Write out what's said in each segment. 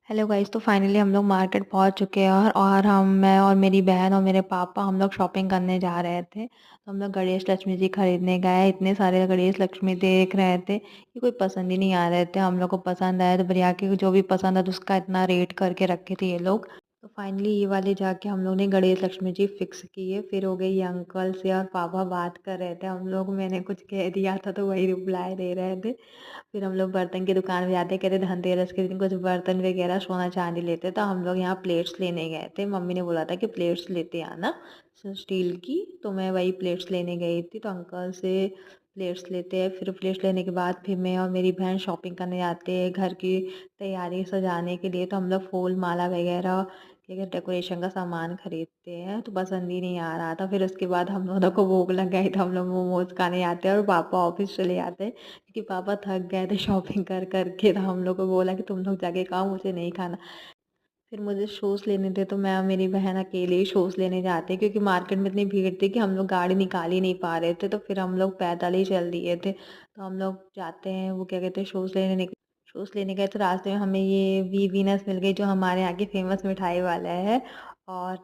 Hello guys, तो finally हम लोग मार्केट पहुंच चुके हैं और मैं और मेरी बहन और मेरे पापा हम लोग शॉपिंग करने जा रहे थे। तो हम लोग गणेश लक्ष्मी जी खरीदने गए। इतने सारे गणेश लक्ष्मी देख रहे थे कि कोई पसंद ही नहीं आ रहे थे। हम लोग को पसंद आया तो बढ़िया के जो भी पसंद है तो उसका इतना रेट करके रखे थे ये लोग। तो फाइनली ये वाले जाके हम लोग ने गणेश लक्ष्मी जी फिक्स किए। फिर हो गई, ये अंकल से और पापा बात कर रहे थे। हम लोग, मैंने कुछ कह दिया था तो वही रिप्लाई दे रहे थे। फिर हम लोग बर्तन की दुकान पे जाते, कहते धनतेरस के दिन कुछ बर्तन वगैरह सोना चांदी लेते, तो हम लोग यहाँ प्लेट्स लेने गए थे। मम्मी ने बोला था कि प्लेट्स लेते आना स्टील की, तो मैं वही प्लेट्स लेने गई थी। तो अंकल से प्लेट्स लेते हैं। फिर प्लेट्स लेने के बाद फिर मैं और मेरी बहन शॉपिंग करने जाते हैं घर की तैयारी सजाने के लिए। तो हम लोग फूल माला वगैरह क्या कहते डेकोरेशन का सामान खरीदते हैं, तो पसंद ही नहीं आ रहा था। फिर उसके बाद हम लोगों को भूख लग गई तो हम लोग मोमोज खाने जाते हैं और पापा ऑफिस चले जाते हैं क्योंकि पापा थक गए थे शॉपिंग कर करके। तो हम लोग को बोला कि तुम लोग जाके खाओ, मुझे नहीं खाना। फिर मुझे शूज़ लेने थे तो मैं और मेरी बहन अकेले ही शूज़ लेने जाते क्योंकि मार्केट में इतनी भीड़ थी कि हम लोग गाड़ी निकाल ही नहीं पा रहे थे। तो फिर हम लोग पैदल ही चल दिए थे। तो हम लोग जाते हैं, वो क्या कहते हैं, शूज़ लेने गए तो रास्ते में हमें ये वी वीनस मिल गई जो हमारे यहाँ की फेमस मिठाई वाला है। और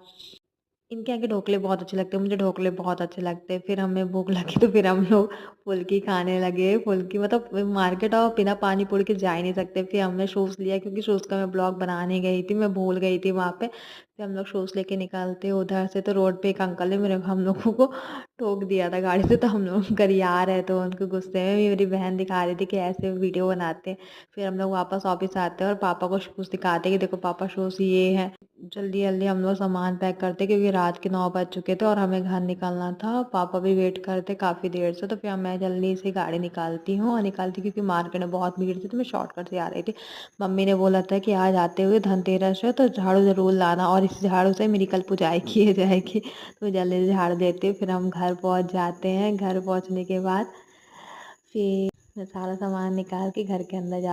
इनके यहाँ के ढोकले बहुत अच्छे लगते हैं, मुझे ढोकले बहुत अच्छे लगते हैं। फिर हमें भूख लगी तो फिर हम लोग फुल्की खाने लगे। फुल्की मतलब मार्केट और बिना पानी पूरी के जा ही नहीं सकते। फिर हमने शूज़ लिया क्योंकि शूज़ का मैं ब्लॉग बनाने गई थी, मैं भूल गई थी वहाँ पे। फिर हम लोग शूज़ लेके निकलते उधर से, तो रोड पे एक अंकल ने मेरे हम लोगों को ठोक दिया था गाड़ी से। तो हम लोग गरिया रहे थे उनके गुस्से में। मेरी बहन दिखा रही थी कि ऐसे वीडियो बनाते हैं। फिर हम लोग वापस ऑफिस आते हैं और पापा को शूज़ दिखाते कि देखो पापा शूज़ ये है। जल्दी जल्दी हम लोग सामान पैक करते क्योंकि रात के 9 बज चुके थे और हमें घर निकलना था। पापा भी वेट करते काफ़ी देर से। तो फिर मैं जल्दी से गाड़ी निकालती हूँ और निकालती क्योंकि मार्केट में बहुत भीड़ थी तो मैं शॉर्टकट से आ रही थी। मम्मी ने बोला था कि आज आते हुए धनतेरस है तो झाड़ू ज़रूर लाना और इस झाड़ू से मेरी कल पुजाई की जाएगी। तो जल्दी से झाड़ देती हूँ। फिर हम घर पहुँच जाते हैं। घर पहुँचने के बाद फिर मैं सारा सामान निकाल के घर के अंदर जा